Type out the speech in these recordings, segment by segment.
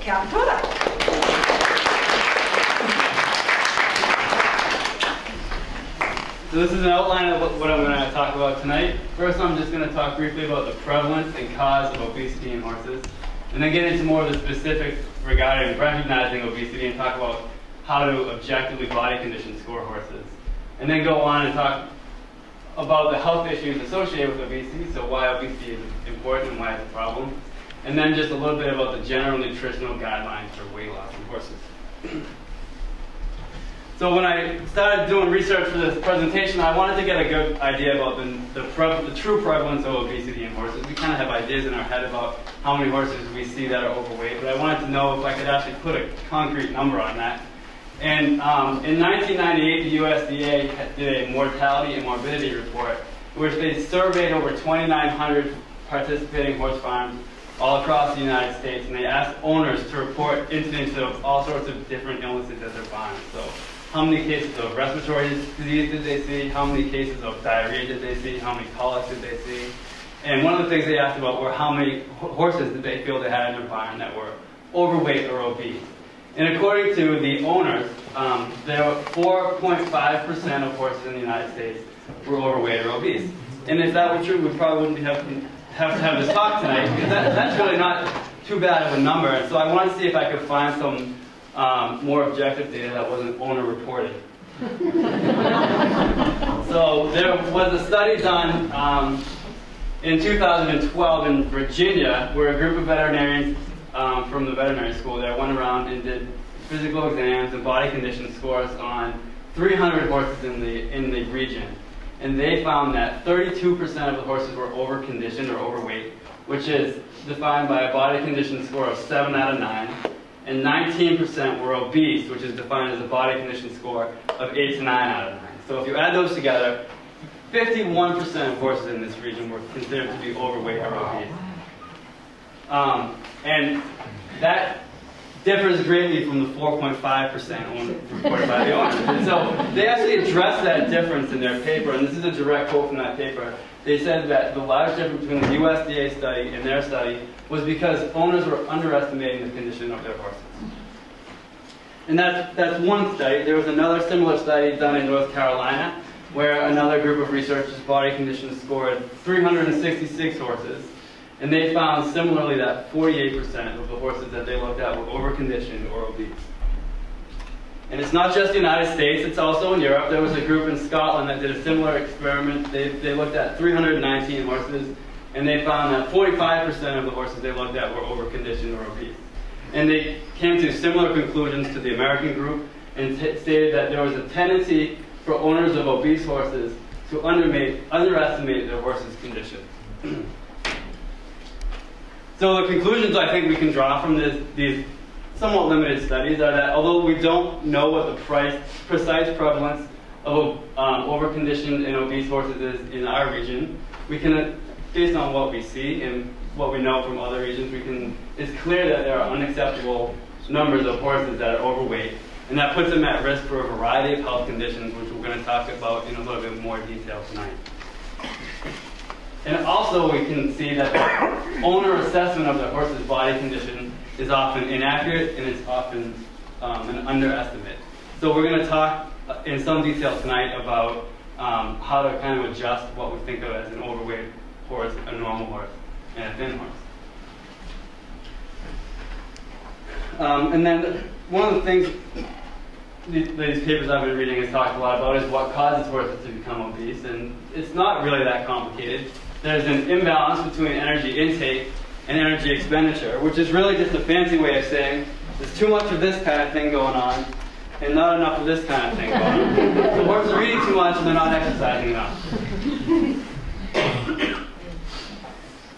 Cavatorta. So this is an outline of what I'm going to talk about tonight. First, I'm just going to talk briefly about the prevalence and cause of obesity in horses, and then get into more of the specifics regarding recognizing obesity and talk about how to objectively body condition score horses. And then go on and talk about the health issues associated with obesity, so why obesity is important and why it's a problem. And then just a little bit about the general nutritional guidelines for weight loss in horses. So when I started doing research for this presentation, I wanted to get a good idea about the true prevalence of obesity in horses. We kind of have ideas in our head about how many horses we see that are overweight, but I wanted to know if I could actually put a concrete number on that. And in 1998, the USDA did a mortality and morbidity report, in which they surveyed over 2,900 participating horse farms all across the United States, and they asked owners to report incidents of all sorts of different illnesses at their farms. So how many cases of respiratory disease did they see? How many cases of diarrhea did they see? How many colics did they see? And one of the things they asked about were how many horses did they feel they had in their barn that were overweight or obese. And according to the owners, there were 4.5% of horses in the United States were overweight or obese. And if that were true, we probably wouldn't have to have this talk tonight, because that's really not too bad of a number. And so I wanted to see if I could find some more objective data that wasn't owner reported. So there was a study done in 2012 in Virginia, where a group of veterinarians from the veterinary school there went around and did physical exams and body condition scores on 300 horses in the region. And they found that 32% of the horses were overconditioned or overweight, which is defined by a body condition score of 7 out of 9. And 19% were obese, which is defined as a body condition score of 8 to 9 out of 9. So if you add those together, 51% of horses in this region were considered to be overweight or obese. And that differs greatly from the 4.5% reported by the owners. And so they actually addressed that difference in their paper, and this is a direct quote from that paper. They said that the large difference between the USDA study and their study was because owners were underestimating the condition of their horses. And that's one study. There was another similar study done in North Carolina, where another group of researchers body condition scored 366 horses. And they found similarly that 48% of the horses that they looked at were overconditioned or obese. And it's not just the United States, it's also in Europe. There was a group in Scotland that did a similar experiment. They looked at 319 horses, and they found that 45% of the horses they looked at were overconditioned or obese. And they came to similar conclusions to the American group and stated that there was a tendency for owners of obese horses to underestimate their horses' condition. So the conclusions I think we can draw from these somewhat limited studies are that although we don't know what the precise prevalence of overconditioned and obese horses is in our region, we can, based on what we see and what we know from other regions, it's clear that there are unacceptable numbers of horses that are overweight, and that puts them at risk for a variety of health conditions, which we're going to talk about in a little bit more detail tonight. And also we can see that the owner assessment of the horse's body condition is often inaccurate, and it's often an underestimate. So we're going to talk in some detail tonight about how to kind of adjust what we think of as an overweight horse, a normal horse, and a thin horse. And then one of the things these papers I've been reading has talked a lot about is what causes horses to become obese, and it's not really that complicated. There's an imbalance between energy intake and energy expenditure, which is really just a fancy way of saying there's too much of this kind of thing going on and not enough of this kind of thing going on. The horses are eating too much and they're not exercising enough.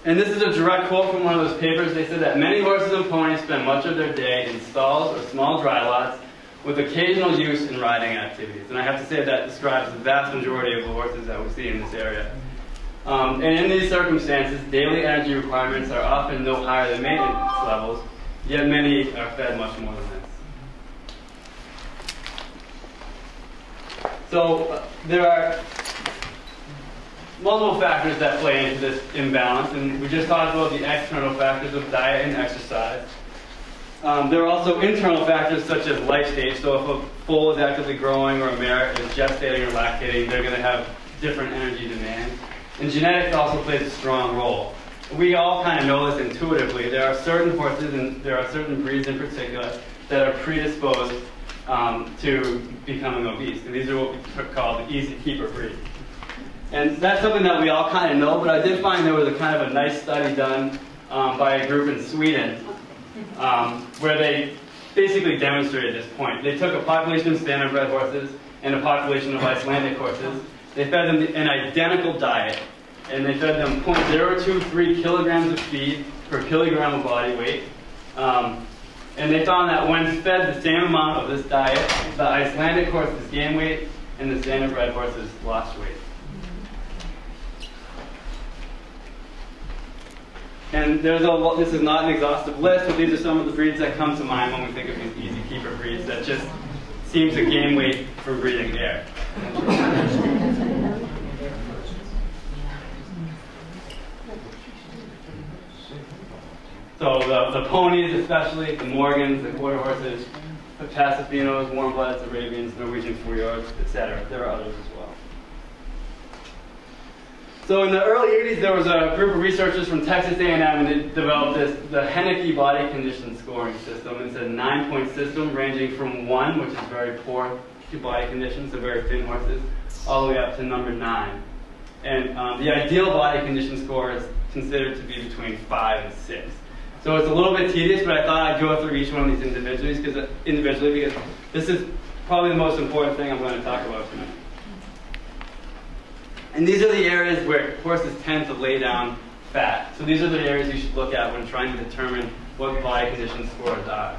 And this is a direct quote from one of those papers. They said that many horses and ponies spend much of their day in stalls or small dry lots with occasional use in riding activities. And I have to say that describes the vast majority of the horses that we see in this area. And in these circumstances, daily energy requirements are often no higher than maintenance levels, yet many are fed much more than this. So there are multiple factors that play into this imbalance, and we just talked about the external factors of diet and exercise. There are also internal factors such as life stage. So if a foal is actively growing or a mare is gestating or lactating, they're going to have different energy demands. And genetics also plays a strong role. We all kind of know this intuitively. There are certain horses and there are certain breeds in particular that are predisposed to becoming obese. And these are what we call the easy keeper breeds. And that's something that we all kind of know, but I did find there was a kind of a nice study done by a group in Sweden where they basically demonstrated this point. They took a population of standard-bred horses and a population of Icelandic horses. They fed them an identical diet, and they fed them 0.023 kilograms of feed per kilogram of body weight. And they found that when fed the same amount of this diet, the Icelandic horses gained weight and the standard-bred horses lost weight. And there's this is not an exhaustive list, but these are some of the breeds that come to mind when we think of these easy keeper breeds that just seem to gain weight from breathing air. So the ponies especially, the Morgans, the quarter horses, the Pasafinos, warm-bloods, Arabians, Norwegian Fourierds, etc. There are others as well. So in the early 80s, there was a group of researchers from Texas A&M, and they developed the Henneke body condition scoring system. It's a 9-point system ranging from 1, which is very poor body condition, so very thin horses, all the way up to number 9. And the ideal body condition score is considered to be between 5 and 6. So it's a little bit tedious, but I thought I'd go through each one of these individually because this is probably the most important thing I'm going to talk about tonight. And these are the areas where horses tend to lay down fat. So these are the areas you should look at when trying to determine what body condition scores are.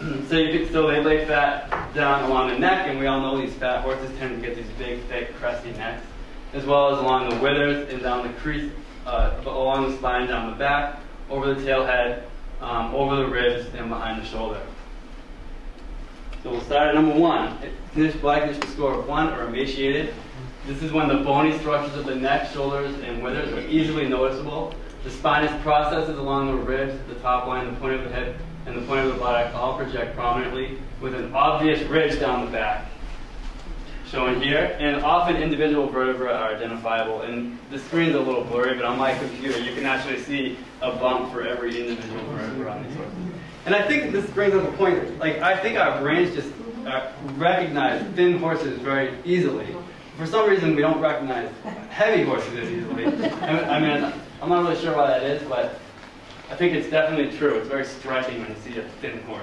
So they lay fat down along the neck, and we all know these fat horses tend to get these big, thick, crusty necks, as well as along the withers and down the crease, along the spine, down the back, over the tailhead, over the ribs, and behind the shoulder. So we'll start at number 1. Body condition score of 1 or emaciated. This is when the bony structures of the neck, shoulders, and withers are easily noticeable. The spinous processes along the ribs, the top line, the point of the head, and the point of the buttock all project prominently with an obvious ridge down the back, shown here. And often individual vertebrae are identifiable. And the screen's a little blurry, but on my computer you can actually see a bump for every individual vertebra on these horses. And I think this brings up a point. Like, I think our brains just recognize thin horses very easily. For some reason, we don't recognize heavy horses as easily. I mean, I'm not really sure why that is, but I think it's definitely true. It's very striking when you see a thin horse.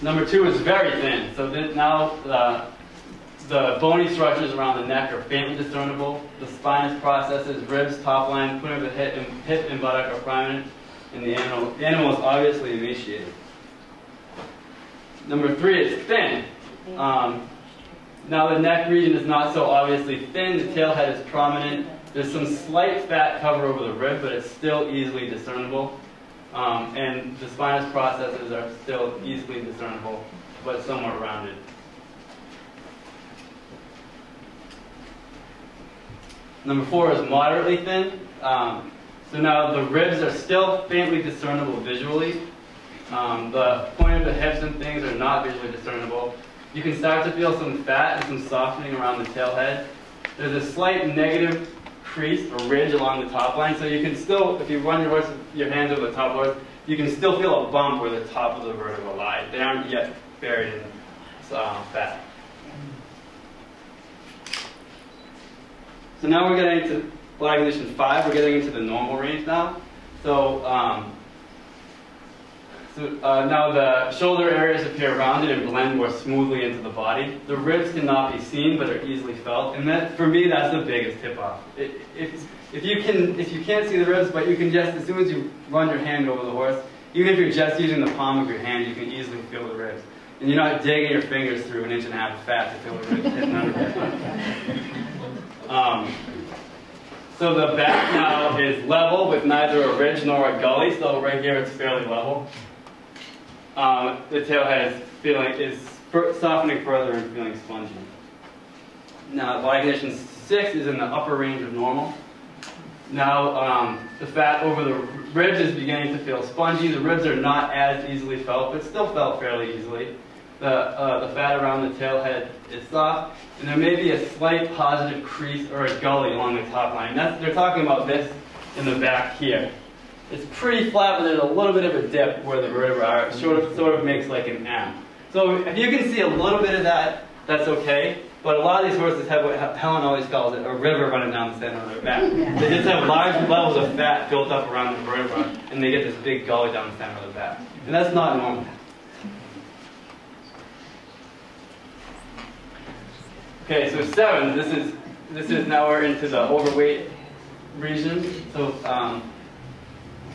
Number 2 is very thin. So now the bony structures around the neck are faintly discernible. The spinous processes, ribs, top line, point of the hip and buttock are prominent, and the animal is obviously emaciated. Number 3 is thin. Now the neck region is not so obviously thin, the tailhead is prominent. There's some slight fat cover over the rib, but it's still easily discernible. And the spinous processes are still easily discernible, but somewhat rounded. Number 4 is moderately thin. So now the ribs are still faintly discernible visually. The point of the hips and things are not visually discernible. You can start to feel some fat and some softening around the tailhead. There's a slight negative crease or ridge along the top line, so you can still, if you run your hands over the top of the horse, you can still feel a bump where the top of the vertebra lies. They aren't yet buried in fat. So now we're getting into body condition 5. We're getting into the normal range now. So now the shoulder areas appear rounded and blend more smoothly into the body. The ribs cannot be seen, but are easily felt. And that, for me, that's the biggest tip-off. If you can't see the ribs, but you can just, as soon as you run your hand over the horse, even if you're just using the palm of your hand, you can easily feel the ribs. And you're not digging your fingers through 1.5 inches of fat to feel the ribs hitting under there. So the back now is level with neither a ridge nor a gully. So right here it's fairly level. The tailhead is softening further and feeling spongy. Now body condition 6 is in the upper range of normal. Now the fat over the ribs is beginning to feel spongy. The ribs are not as easily felt, but still felt fairly easily. The fat around the tailhead is soft, and there may be a slight positive crease or a gully along the top line. They're talking about this in the back here. It's pretty flat, but there's a little bit of a dip where the vertebrae are. It sort of makes like an M. So if you can see a little bit of that, that's okay. But a lot of these horses have what Helen always calls it, a river running down the center of their back. They just have large levels of fat built up around the vertebra, and they get this big gully down the center of the back. And that's not normal. Okay, so 7, this is now we're into the overweight region. So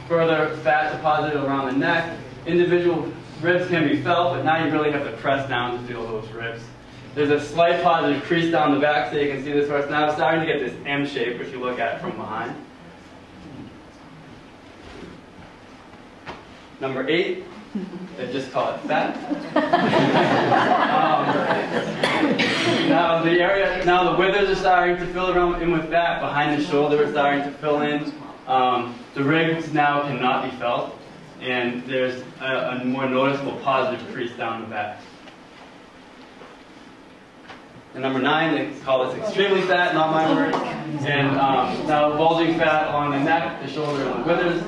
further fat deposited around the neck. Individual ribs can be felt, but now you really have to press down to feel those ribs. There's a slight positive crease down the back, so you can see this horse now starting to get this M shape if you look at it from behind. Number 8, they just call it fat. Now the withers are starting to fill around in with fat. Behind the shoulder is starting to fill in. The ribs now cannot be felt, and there's a more noticeable positive crease down the back. And number 9, they call this extremely fat, not my word. And now bulging fat along the neck, the shoulder, and the withers.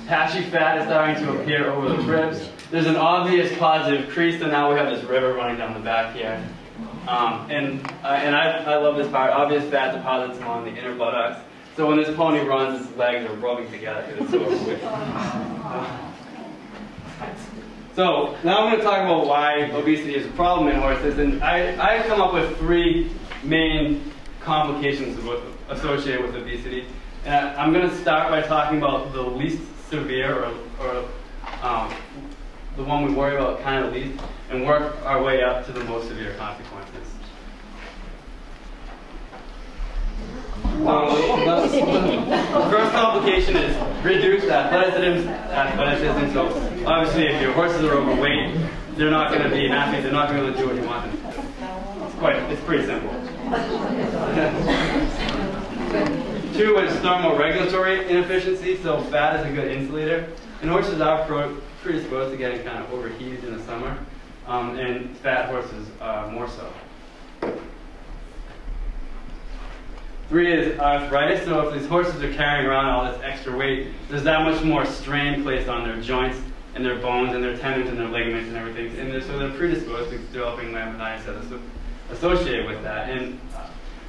Patchy fat is starting to appear over the ribs. There's an obvious positive crease, so now we have this river running down the back here. And I love this part. Obvious fat deposits along the inner buttocks. So when this pony runs, its legs are rubbing together because it's so overweight. So now I'm going to talk about why obesity is a problem in horses, and I come up with 3 main complications associated with obesity. And I'm going to start by talking about the least severe, or the one we worry about kind of least, and work our way up to the most severe consequences. The first complication is reduced athleticism. So obviously, if your horses are overweight, they're not going to be athletes. They're not going to be able to do what you want them to do. It's pretty simple. 2 is thermoregulatory inefficiency. So fat is a good insulator, and horses are predisposed to getting kind of overheated in the summer, and fat horses more so. 3 is arthritis. So if these horses are carrying around all this extra weight, there's that much more strain placed on their joints and their bones and their tendons and their ligaments and everything. And so they're predisposed to developing laminitis associated with that. And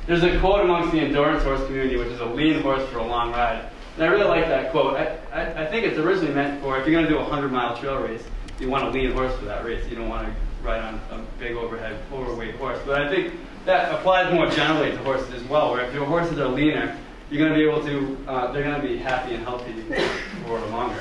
there's a quote amongst the endurance horse community, which is a lean horse for a long ride. And I really like that quote. I think it's originally meant for if you're going to do a 100-mile trail race, you want a lean horse for that race. You don't want to ride on a big overweight horse. But I think that applies more generally to horses as well, where if your horses are leaner, you're going to be able to, they're going to be happy and healthy for longer.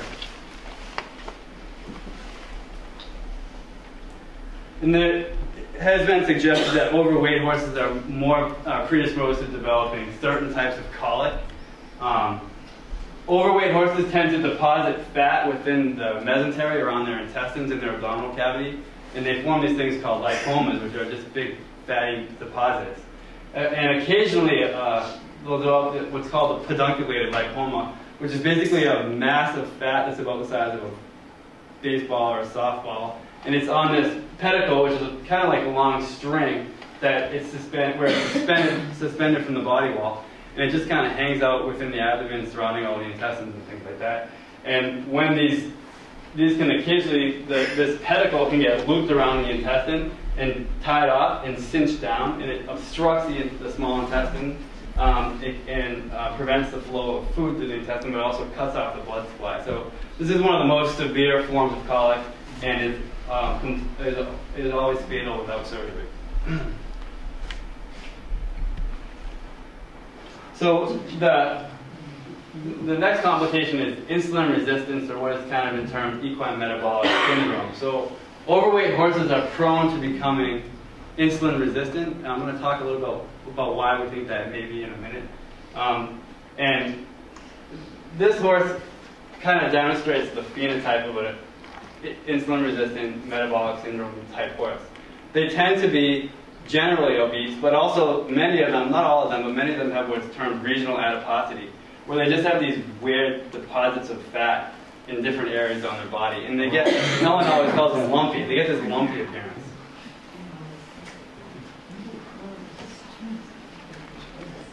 And it has been suggested that overweight horses are more predisposed to developing certain types of colic. Overweight horses tend to deposit fat within the mesentery, around their intestines and their abdominal cavity, and they form these things called lipomas, which are just big fatty deposits. And occasionally they'll develop what's called a pedunculated lipoma, which is basically a mass of fat that's about the size of a baseball or a softball. And it's on this pedicle, which is kind of like a long string that it's suspended from the body wall. And it just kind of hangs out within the abdomen, surrounding all the intestines and things like that. And when these can occasionally, this pedicle can get looped around the intestine and tied off and cinched down, and it obstructs the small intestine and prevents the flow of food through the intestine, but also cuts off the blood supply. So this is one of the most severe forms of colic, and is always fatal without surgery. So the next complication is insulin resistance, or what is kind of been termed equine metabolic syndrome. So overweight horses are prone to becoming insulin resistant. And I'm going to talk a little about why we think that may be in a minute. And this horse kind of demonstrates the phenotype of an insulin resistant metabolic syndrome type horse. They tend to be generally obese, but also many of them, not all of them, but many of them have what's termed regional adiposity, where they just have these weird deposits of fat in different areas on their body, and they get, no one always calls them lumpy, they get this lumpy appearance.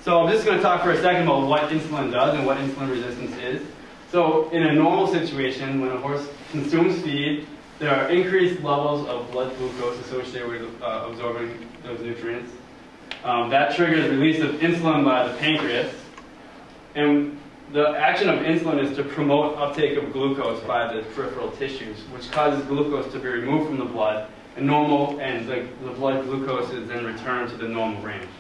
So I'm just going to talk for a second about what insulin does and what insulin resistance is. So in a normal situation, when a horse consumes feed, there are increased levels of blood glucose associated with absorbing those nutrients. That triggers release of insulin by the pancreas. And the action of insulin is to promote uptake of glucose by the peripheral tissues, which causes glucose to be removed from the blood, and the blood glucose is then returned to the normal range.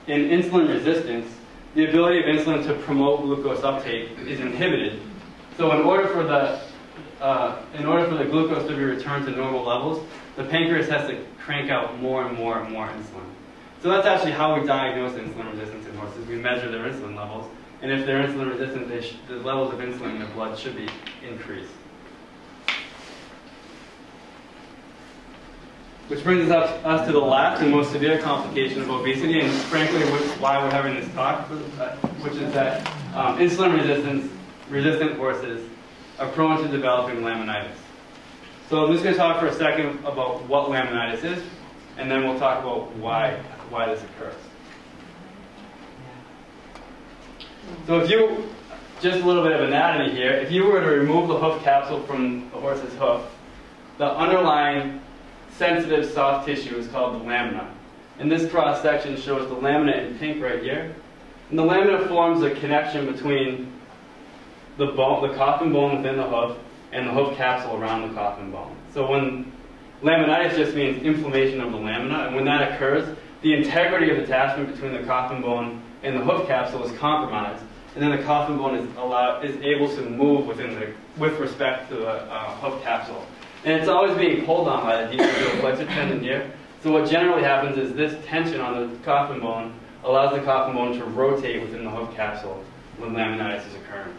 In insulin resistance, the ability of insulin to promote glucose uptake is inhibited. So in order for the glucose to be returned to normal levels, the pancreas has to crank out more and more and more insulin. So that's actually how we diagnose insulin resistance in horses. We measure their insulin levels, and if they're insulin resistant, the levels of insulin in their blood should be increased. Which brings us to the last and most severe complication of obesity, and frankly, why we're having this talk, which is that insulin-resistant horses are prone to developing laminitis. So I'm just going to talk for a second about what laminitis is, and then we'll talk about why this occurs. So just a little bit of anatomy here, if you were to remove the hoof capsule from a horse's hoof, the underlying sensitive soft tissue is called the lamina. And this cross section shows the lamina in pink right here. And the lamina forms a connection between the coffin bone within the hoof and the hoof capsule around the coffin bone. So when laminitis just means inflammation of the lamina, and when that occurs, the integrity of attachment between the coffin bone and the hoof capsule is compromised, and then the coffin bone is able to move with respect to the hoof capsule. And it's always being pulled on by the deep tibial flexor tendon here. So what generally happens is this tension on the coffin bone allows the coffin bone to rotate within the hoof capsule when laminitis is occurring.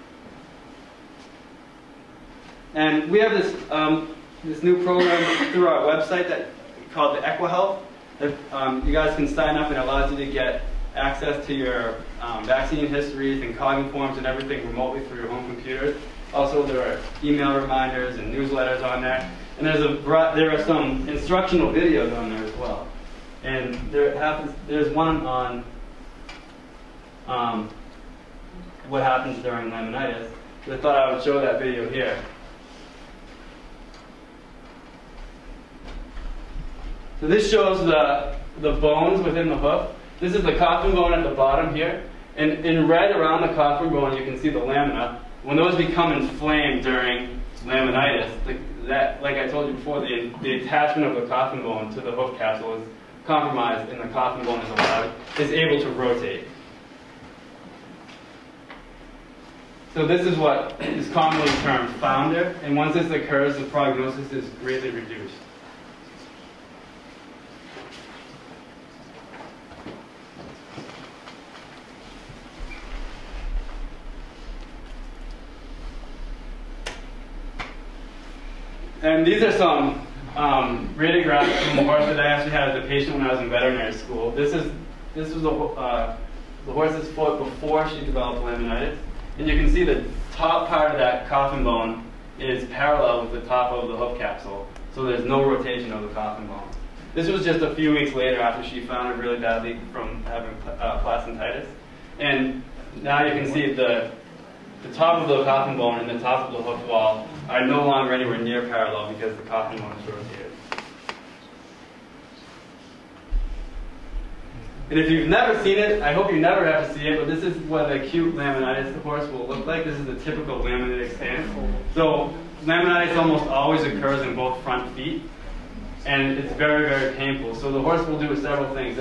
And we have this new program through our website called the EquiHealth. You guys can sign up, and it allows you to get access to your vaccine histories and cogging forms and everything remotely through your home computers. Also, there are email reminders and newsletters on there. And there are some instructional videos on there as well. And there's one on what happens during laminitis. So I thought I would show that video here. So this shows the bones within the hoof. This is the coffin bone at the bottom here. And in red around the coffin bone, you can see the lamina. When those become inflamed during laminitis, like I told you before, the attachment of the coffin bone to the hoof capsule is compromised, and the coffin bone is able to rotate. So this is what is commonly termed founder, and once this occurs, the prognosis is greatly reduced. And these are some radiographs from a horse that I actually had as a patient when I was in veterinary school. This was the horse's foot before she developed laminitis. And you can see the top part of that coffin bone is parallel with the top of the hoof capsule. So there's no rotation of the coffin bone. This was just a few weeks later after she found it really badly from having placentitis. And now you can see the top of the coffin bone and the top of the hoof wall are no longer anywhere near parallel because the coffin bone is rotated. And if you've never seen it, I hope you never have to see it, but this is what an acute laminitis horse will look like. This is a typical laminitic stance. So laminitis almost always occurs in both front feet, and it's very, very painful. So the horse will do several things.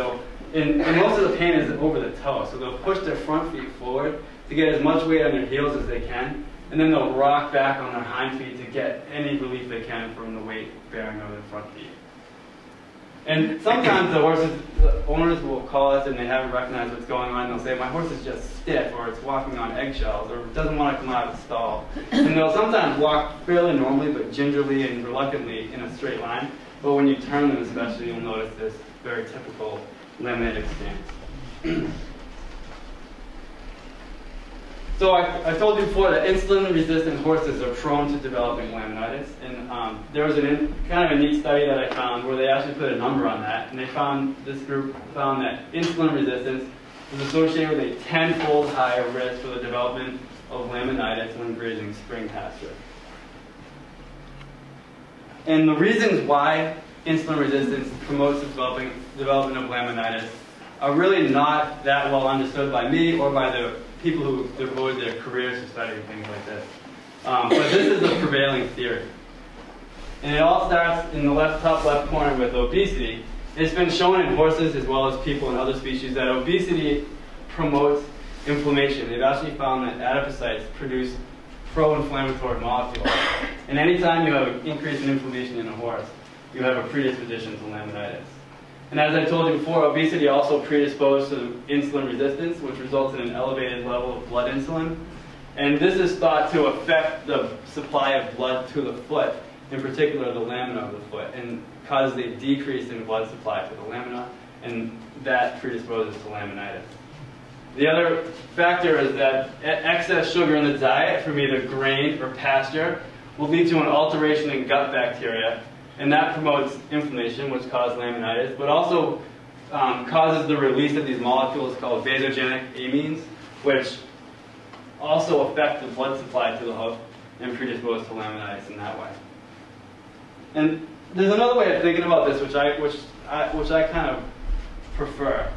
And most of the pain is over the toe, so they'll push their front feet forward to get as much weight on their heels as they can, and then they'll rock back on their hind feet to get any relief they can from the weight bearing of their front feet. And sometimes the owners will call us and they haven't recognized what's going on. They'll say, my horse is just stiff, or it's walking on eggshells, or doesn't want to come out of the stall. And they'll sometimes walk fairly normally, but gingerly and reluctantly in a straight line. but when you turn them especially, you'll notice this very typical laminitic stance. So I told you before that insulin-resistant horses are prone to developing laminitis, and there was kind of a neat study that I found where they actually put a number on that, and this group found that insulin resistance was associated with a 10-fold higher risk for the development of laminitis when grazing spring pasture. And the reasons why insulin resistance promotes the development of laminitis are really not that well understood by me or by the people who devoted their careers to studying things like this. But this is the prevailing theory. And it all starts in the top left corner with obesity. It's been shown in horses as well as people and other species that obesity promotes inflammation. They've actually found that adipocytes produce pro-inflammatory molecules. And anytime you have an increase in inflammation in a horse, you have a predisposition to laminitis. And as I told you before, obesity also predisposed to insulin resistance, which results in an elevated level of blood insulin. And this is thought to affect the supply of blood to the foot, in particular the lamina of the foot, and causes a decrease in blood supply to the lamina, and that predisposes to laminitis. The other factor is that excess sugar in the diet from either grain or pasture will lead to an alteration in gut bacteria, and that promotes inflammation, which causes laminitis, but also causes the release of these molecules called vasogenic amines, which also affect the blood supply to the hoof and predispose to laminitis in that way. And there's another way of thinking about this, which I kind of prefer.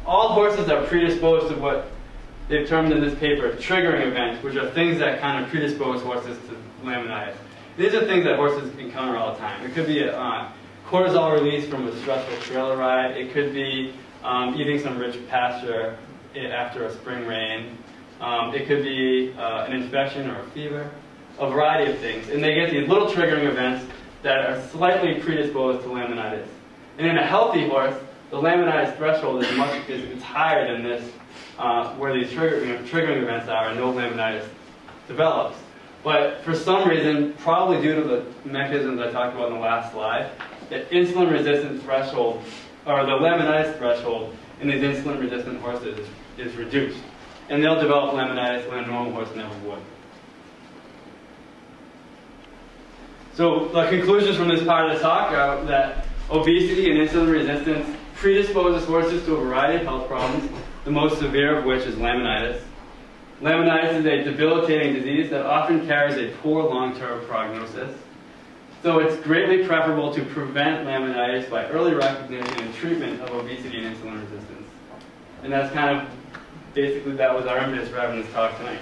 All horses are predisposed to what they've termed in this paper triggering events, which are things that kind of predispose horses to laminitis. These are things that horses encounter all the time. It could be a cortisol release from a stressful trailer ride. It could be eating some rich pasture after a spring rain. It could be an infection or a fever, a variety of things. And they get these little triggering events that are slightly predisposed to laminitis. And in a healthy horse, the laminitis threshold is higher than this, where these triggering events are, and no laminitis develops. But for some reason, probably due to the mechanisms I talked about in the last slide, the insulin resistant threshold, or the laminitis threshold in these insulin resistant horses is reduced. And they'll develop laminitis when a normal horse never would. So the conclusions from this part of the talk are that obesity and insulin resistance predisposes horses to a variety of health problems, the most severe of which is laminitis. Laminitis is a debilitating disease that often carries a poor long-term prognosis. So it's greatly preferable to prevent laminitis by early recognition and treatment of obesity and insulin resistance. And that's kind of, basically that was our impetus for having this talk tonight.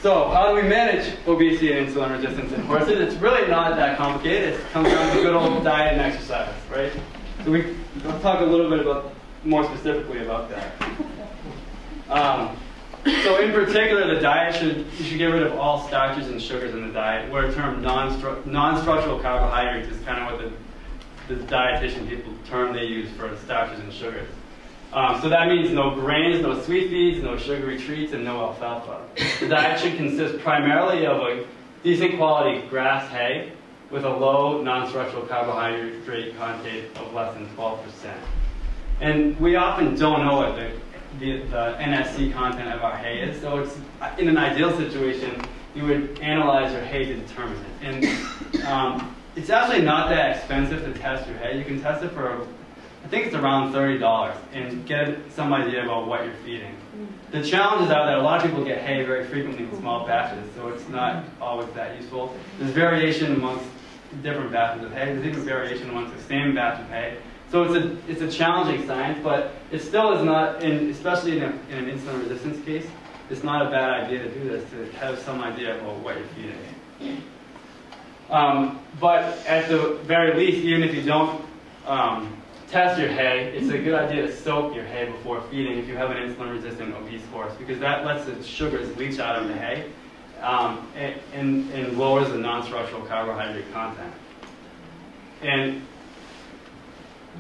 So how do we manage obesity and insulin resistance in horses? It's really not that complicated. It comes down to good old diet and exercise, right? So I'll talk a little bit more specifically about that. So in particular, the diet you should get rid of all starches and sugars in the diet. What a term non-structural carbohydrates is kind of what the dietitian people term they use for starches and sugars. So that means no grains, no sweet feeds, no sugary treats, and no alfalfa. The diet should consist primarily of a decent quality grass hay with a low non-structural carbohydrate content of less than 12%. And we often don't know what the NSC content of our hay is, so it's, in an ideal situation, you would analyze your hay to determine it. And it's actually not that expensive to test your hay. You can test it for, I think it's around $30, and get some idea about what you're feeding. The challenges are that a lot of people get hay very frequently in small batches, so it's not always that useful. There's variation amongst different batches of hay. There's even variation amongst the same batch of hay. So it's a challenging science, but it still is not, especially in an insulin resistance case, it's not a bad idea to do this, to have some idea about what you're feeding. But at the very least, even if you don't test your hay, it's a good idea to soak your hay before feeding if you have an insulin-resistant obese horse, because that lets the sugars leach out of the hay and lowers the non-structural carbohydrate content. And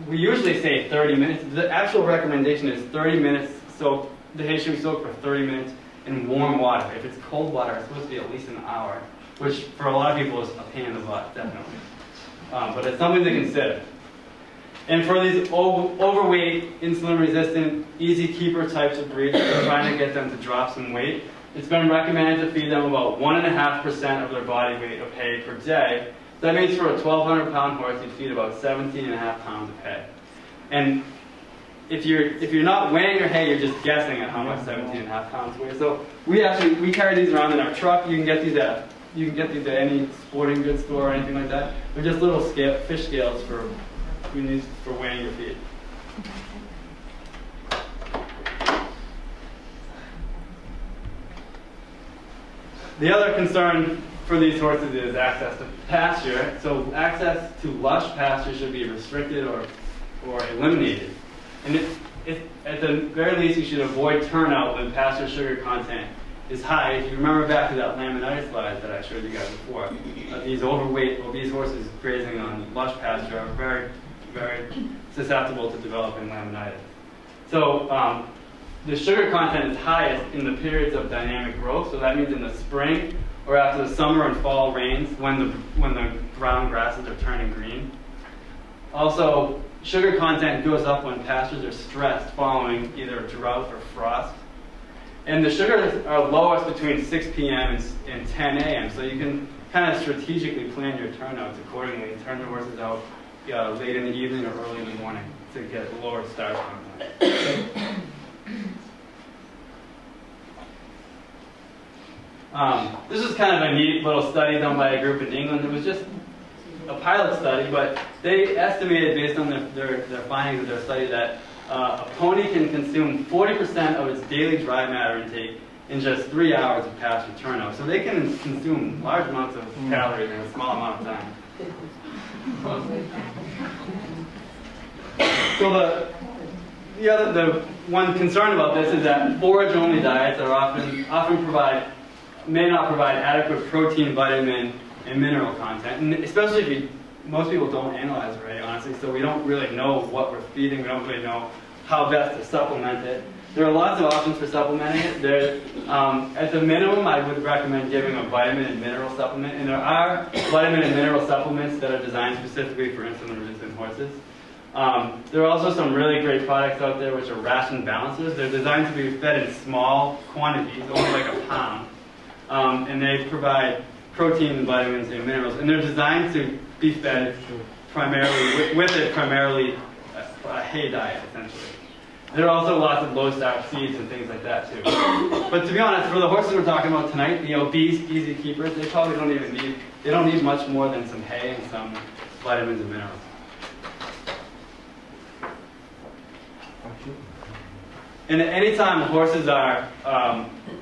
we usually say 30 minutes. The actual recommendation is 30 minutes soaked. The hay should be soaked for 30 minutes in warm water. If it's cold water, it's supposed to be at least an hour. which for a lot of people is a pain in the butt, definitely. But it's something to consider. And for these overweight, insulin-resistant, easy-keeper types of breeds, we're trying to get them to drop some weight. It's been recommended to feed them about 1.5% of their body weight of hay per day. So that means for a 1,200-pound horse, you'd feed about 17.5 pounds of hay. And if you're not weighing your hay, you're just guessing at how much 17.5 pounds weigh. So we carry these around in our truck. You can get these at any sporting goods store or anything like that. They're just little fish scales for weighing your feed. The other concern for these horses is access to pasture. So access to lush pasture should be restricted or eliminated. And at the very least, you should avoid turnout when pasture sugar content is high. If you remember back to that laminitis slide that I showed you guys before, these overweight, obese horses grazing on lush pasture are very, very susceptible to developing laminitis. So the sugar content is highest in the periods of dynamic growth. So that means in the spring or after the summer and fall rains when the brown grasses are turning green. Also, sugar content goes up when pastures are stressed following either drought or frost. And the sugars are lowest between 6 p.m. and 10 a.m. So you can kind of strategically plan your turnouts accordingly. Turn the horses out late in the evening or early in the morning to get lower starch content. This is kind of a neat little study done by a group in England. It was just a pilot study, but they estimated based on their findings of their study that a pony can consume 40% of its daily dry matter intake in just 3 hours of pasture turnout. So they can consume large amounts of calories in a small amount of time. So the one concern about this is that forage-only diets are may not provide adequate protein, vitamin, and mineral content, and especially if most people don't analyze it, right, honestly, so we don't really know what we're feeding, we don't really know how best to supplement it. There are lots of options for supplementing it. At the minimum, I would recommend giving a vitamin and mineral supplement, and there are vitamin and mineral supplements that are designed specifically for insulin-resistant horses. There are also some really great products out there which are ration balancers. They're designed to be fed in small quantities, only like a pound, and they provide protein, vitamins, and minerals, and they're designed to be fed primarily a hay diet, essentially. There are also lots of low-starch seeds and things like that, too. But to be honest, for the horses we're talking about tonight, the obese, easy keepers, they probably don't need much more than some hay and some vitamins and minerals. And at any time horses are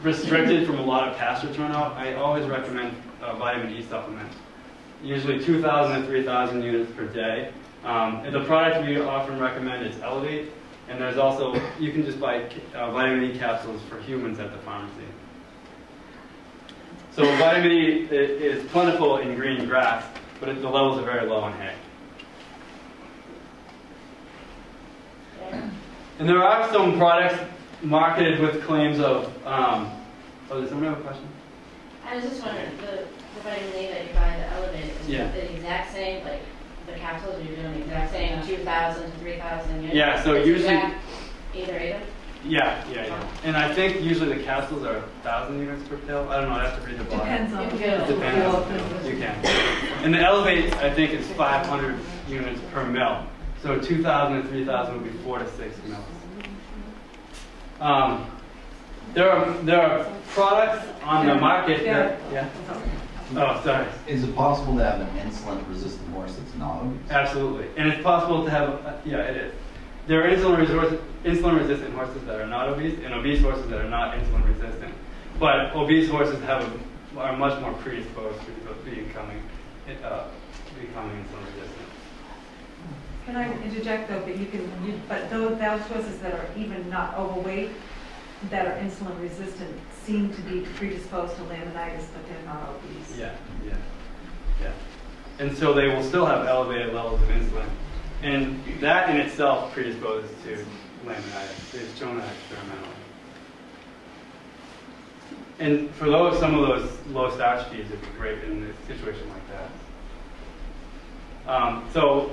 restricted from a lot of pasture turnout, I always recommend a vitamin E supplement. Usually 2,000 to 3,000 units per day. And the product we often recommend is Elevate. And there's also, you can just buy vitamin E capsules for humans at the pharmacy. So vitamin E is plentiful in green grass, but the levels are very low in hay. And there are some products marketed with claims of, does someone have a question? I was just wondering, the vitamin E that you buy, the Elevate, is Yeah. the exact same, like the capsules, you're doing the exact same 2,000 to 3,000 units? Yeah, so usually, Either? yeah. And I think usually the capsules are 1,000 units per pill. I don't know, I have to read the bottle. Depends on the pill. Depends on the pill. You can. And the Elevate, I think, is 500 units per mil. So 2,000 to 3,000 would be 4 to 6 mils. There are products on the market that, yeah. Oh, sorry. Is it possible to have an insulin-resistant horse that's not obese? Absolutely, and it's possible to have. Yeah, it is. There are insulin-resistant horses that are not obese, and obese horses that are not insulin-resistant. But obese horses are much more predisposed to becoming insulin-resistant. Can I interject though? But those horses that are even not overweight, that are insulin resistant, seem to be predisposed to laminitis, but they're not obese. Yeah. And so they will still have elevated levels of insulin, and that in itself predisposes to laminitis. They've shown that experimentally. And for some of those low starch feeds, it'd be great in a situation like that. So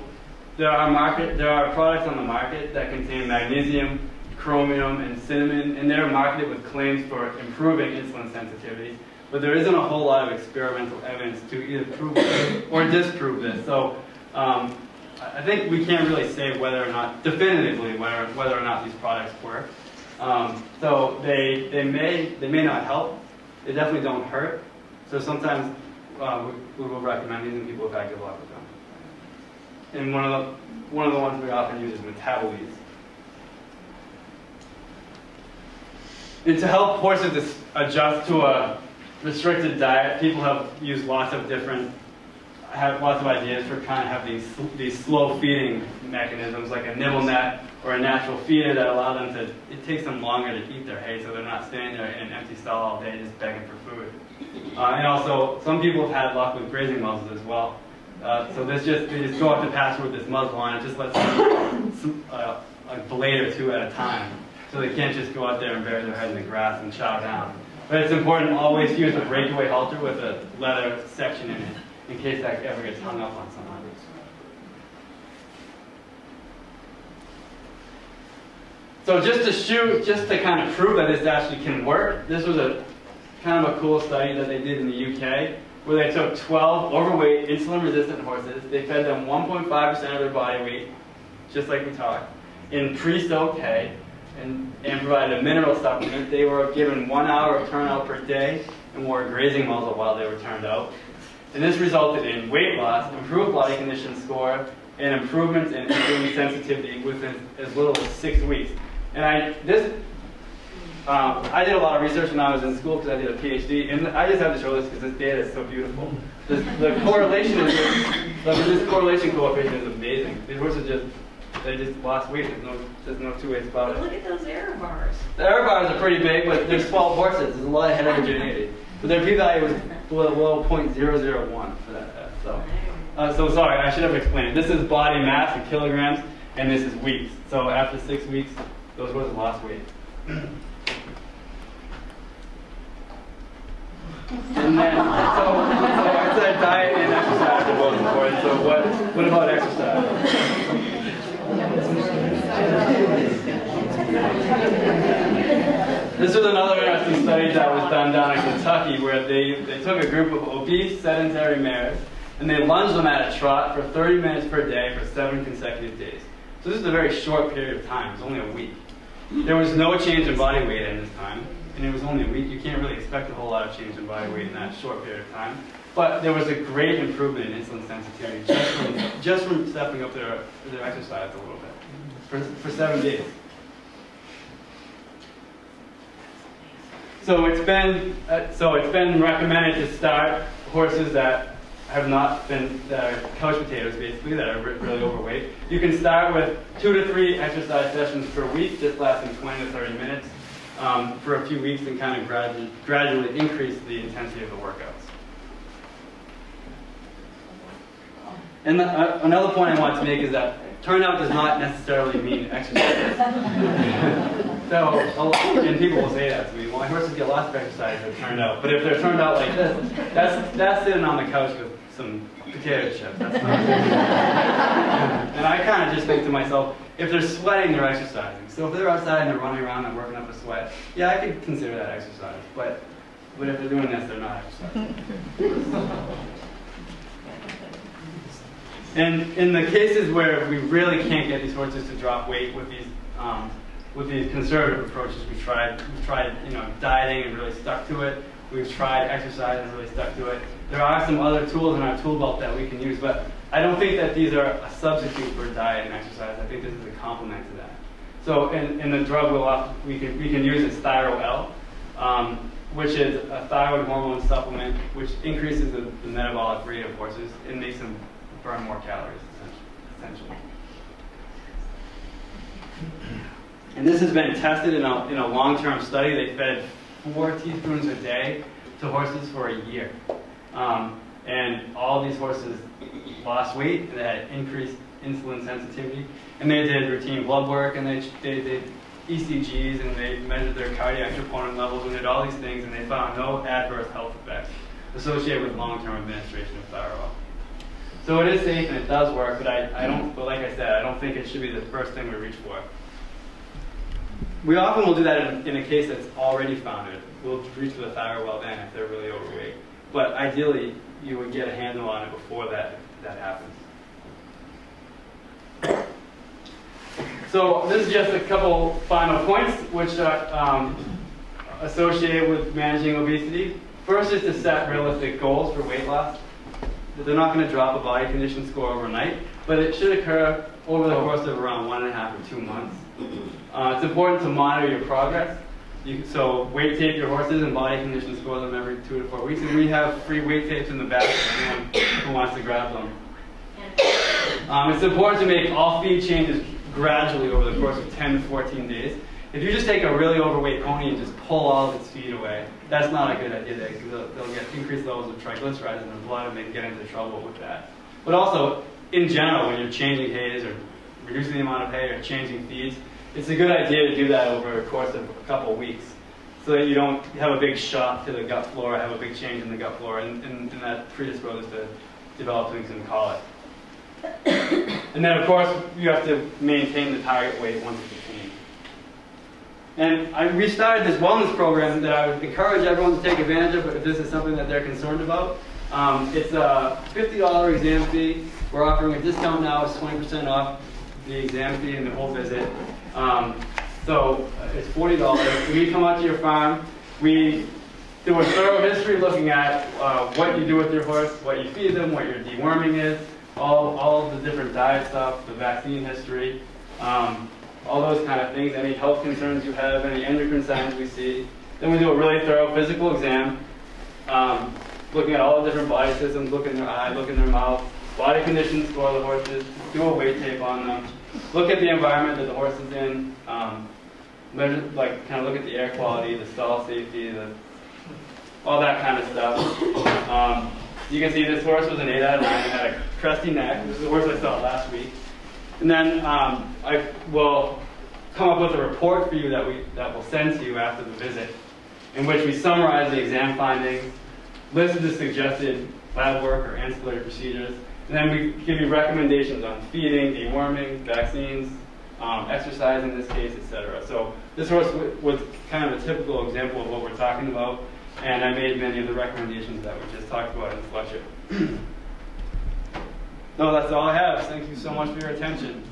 there are products on the market that contain magnesium, chromium, and cinnamon, and they're marketed with claims for improving insulin sensitivity. But there isn't a whole lot of experimental evidence to either prove this or disprove this. So I think we can't really say definitively whether or not these products work. So they may not help. They definitely don't hurt. So sometimes we will recommend these, and people have had good luck with them. And one of the ones we often use is metabolites. And to help horses adjust to a restricted diet, people have used lots of ideas for kind of have these slow feeding mechanisms, like a nibble net or a natural feeder that allow them to. It takes them longer to eat their hay, so they're not standing there in an empty stall all day just begging for food. And also, some people have had luck with grazing muzzles as well. So they just go up the pasture with this muzzle on. It just lets them a blade or two at a time, so they can't just go out there and bury their head in the grass and chow down. But it's important to always use a breakaway halter with a leather section in it, in case that ever gets hung up on someone. So just to kind of prove that this actually can work, this was a kind of a cool study that they did in the UK, where they took 12 overweight, insulin-resistant horses. They fed them 1.5% of their body weight, just like we talked, in pre-soaked hay, and provided a mineral supplement. They were given 1 hour of turnout per day and wore a grazing muzzle while they were turned out. And this resulted in weight loss, improved body condition score, and improvements in insulin sensitivity within as little as 6 weeks. And I did a lot of research when I was in school because I did a PhD, and I just have to show this because this data is so beautiful. The correlation this correlation coefficient is amazing. These horses they just lost weight. There's no two ways about it. Look at those error bars. The error bars are pretty big, but there's 12 horses. There's a lot of heterogeneity. But their p-value was below 0.001 for that test. So sorry, I should have explained. This is body mass in kilograms, and this is weeks. So after 6 weeks, those horses lost weight. And then, so I said diet and exercise are both important. So what about exercise? This was another interesting study that was done down in Kentucky, where they took a group of obese, sedentary mares, and they lunged them at a trot for 30 minutes per day for 7 consecutive days. So this is a very short period of time. It was only a week. There was no change in body weight in this time, and it was only a week. You can't really expect a whole lot of change in body weight in that short period of time. But there was a great improvement in insulin sensitivity just from stepping up their exercise a little bit for 7 days. So it's been recommended to start horses that have not been couch potatoes, basically, that are really overweight. You can start with 2 to 3 exercise sessions per week, just lasting 20 to 30 minutes for a few weeks, and kind of gradually increase the intensity of the workouts. And another point I want to make is that turnout does not necessarily mean exercise. And people will say that to me. Well, my horses get lots of exercise if they're turned out. But if they're turned out like this, that's sitting on the couch with some potato chips. That's not And I kind of just think to myself, if they're sweating, they're exercising. So if they're outside and they're running around and working up a sweat, yeah, I could consider that exercise. But if they're doing this, they're not exercising. And in the cases where we really can't get these horses to drop weight with these conservative approaches, we've tried dieting and really stuck to it. We've tried exercise and really stuck to it. There are some other tools in our tool belt that we can use, but I don't think that these are a substitute for diet and exercise. I think this is a complement to that. So in the drug we can use is Thyro-L, which is a thyroid hormone supplement which increases the metabolic rate of horses and makes them burn more calories, essentially. And this has been tested in a long-term study. They fed 4 teaspoons a day to horses for a year. And all these horses lost weight, and they had increased insulin sensitivity. And they did routine blood work, and they ECGs, and they measured their cardiac troponin levels, and did all these things, and they found no adverse health effects associated with long-term administration of Thyroil. So it is safe and it does work, but but like I said, I don't think it should be the first thing we reach for. We often will do that in a case that's already founded. We'll reach for the Thyroil then if they're really overweight. But ideally, you would get a handle on it before that happens. So this is just a couple final points which are associated with managing obesity. First is to set realistic goals for weight loss. They're not going to drop a body condition score overnight, but it should occur over the course of around 1.5 or 2 months. It's important to monitor your progress. So weight tape your horses and body condition score them every 2 to 4 weeks. And we have free weight tapes in the back for anyone who wants to grab them. It's important to make all feed changes gradually over the course of 10 to 14 days. If you just take a really overweight pony and just pull all of its feed away, that's not a good idea because they'll get increased levels of triglycerides in their blood and they can get into trouble with that. But also, in general, when you're changing hays or reducing the amount of hay or changing feeds, it's a good idea to do that over a course of a couple of weeks so that you don't have a big shock to the gut flora, have a big change in the gut flora, and that predisposes to developing some colic. And then, of course, you have to maintain the target weight once it's attained. And I restarted this wellness program that I would encourage everyone to take advantage of if this is something that they're concerned about. It's a $50 exam fee. We're offering a discount now. It's 20% off the exam fee and the whole visit. So it's $40. When you come out to your farm, we do a thorough history looking at what you do with your horse, what you feed them, what your deworming is, all the different diet stuff, the vaccine history, all those kind of things, any health concerns you have, any endocrine signs we see. Then we do a really thorough physical exam, looking at all the different body systems, look in their eye, look in their mouth, body conditions for the horses, do a weight tape on them, look at the environment that the horse is in, measure, kind of look at the air quality, the stall safety, all that kind of stuff. You can see this horse was an 8 out of 9, it had a crusty neck. This is the horse I saw last week. And then I will come up with a report for you that we'll send to you after the visit, in which we summarize the exam findings, list the suggested lab work or ancillary procedures, and then we give you recommendations on feeding, deworming, vaccines, exercise in this case, etc. So this horse was kind of a typical example of what we're talking about, and I made many of the recommendations that we just talked about in Fleshy. No, that's all I have. Thank you so much for your attention.